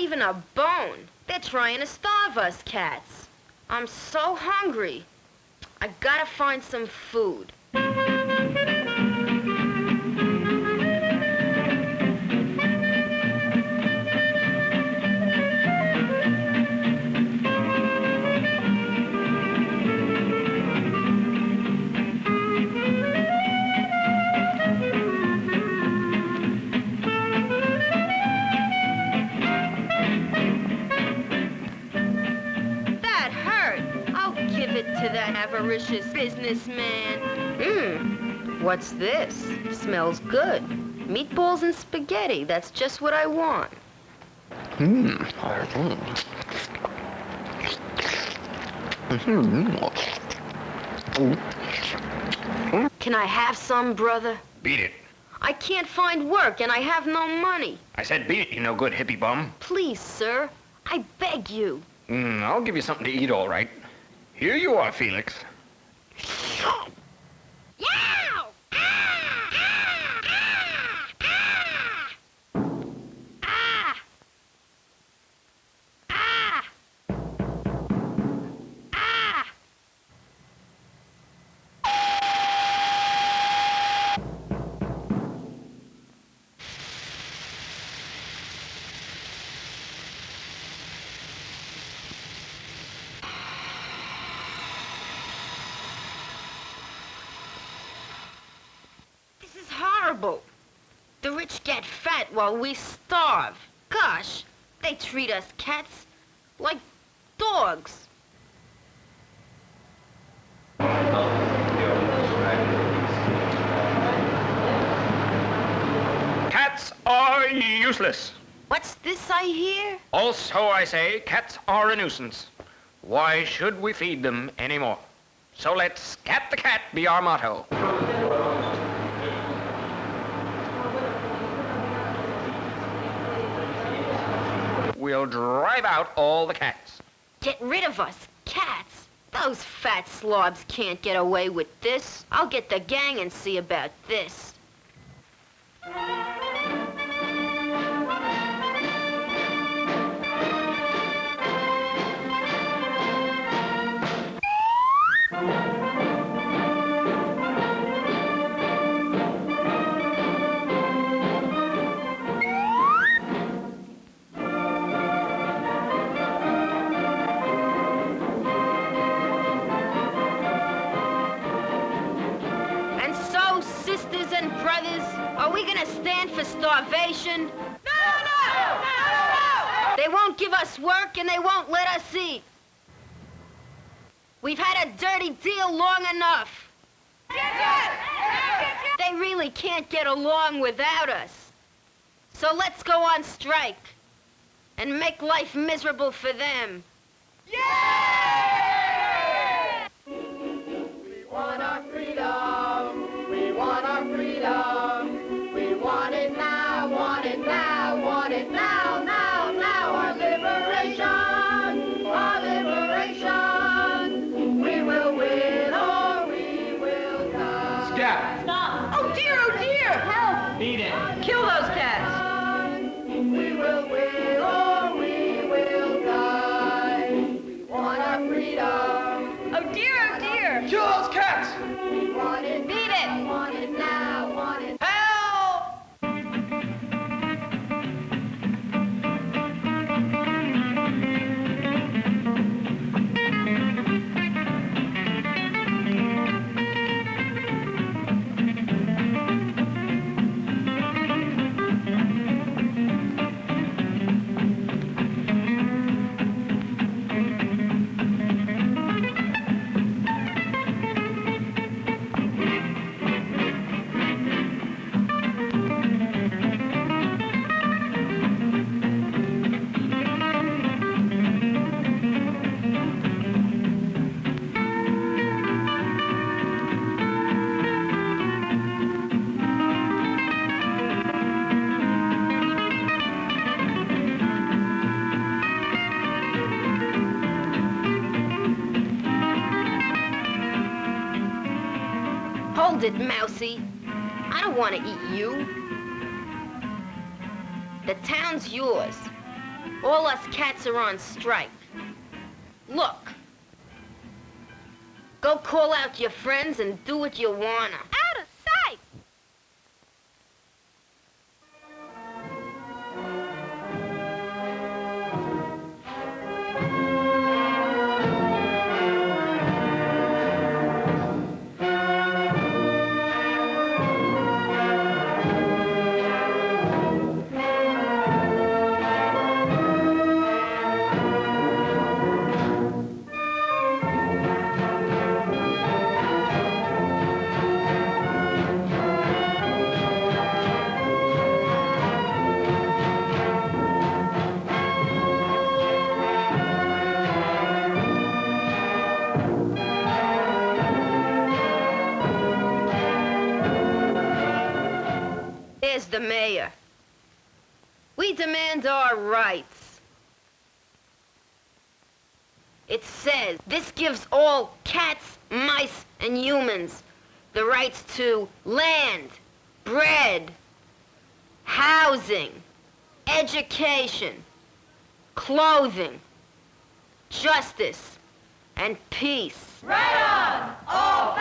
even a bone. They're trying to starve us cats. I'm so hungry. I gotta find some food. To that avaricious businessman. What's this? Smells good. Meatballs and spaghetti. That's just what I want. Can I have some, brother? Beat it. I can't find work and I have no money. I said beat it, you no good hippie bum. Please, sir. I beg you. I'll give you something to eat, all right. Here you are, Felix. Yow! Ah! Ah! Ah! Ah! Ah! This is horrible. The rich get fat while we starve. Gosh, they treat us cats like dogs. Cats are useless. What's this I hear? Also, I say, cats are a nuisance. Why should we feed them anymore? So let's Cat the Cat be our motto. We'll drive out all the cats. Get rid of us, cats. Those fat slobs can't get away with this. I'll get the gang and see about this. Sisters and brothers, are we gonna stand for starvation? No! They won't give us work and they won't let us eat. We've had a dirty deal long enough. They really can't get along without us. So let's go on strike and make life miserable for them. Yeah! We want our freedom. We want our freedom. We want it now, want it now, want it now, now, now. Our liberation, our liberation. We will win or we will die. Scat. Stop. Oh dear, help. Beat it. Kill those cats. We will win or we will die. We want our freedom. Oh dear, Kill those cats. we want it. Beat it. Want it now, want it. Help! Hold it, Mousy. I don't want to eat you. The town's yours. All us cats are on strike. Look. Go call out your friends and do what you wanna. Out of sight! There's the mayor. We demand our rights. It says this gives all cats, mice, and humans the rights to land, bread, housing, education, clothing, justice, and peace. Right on! All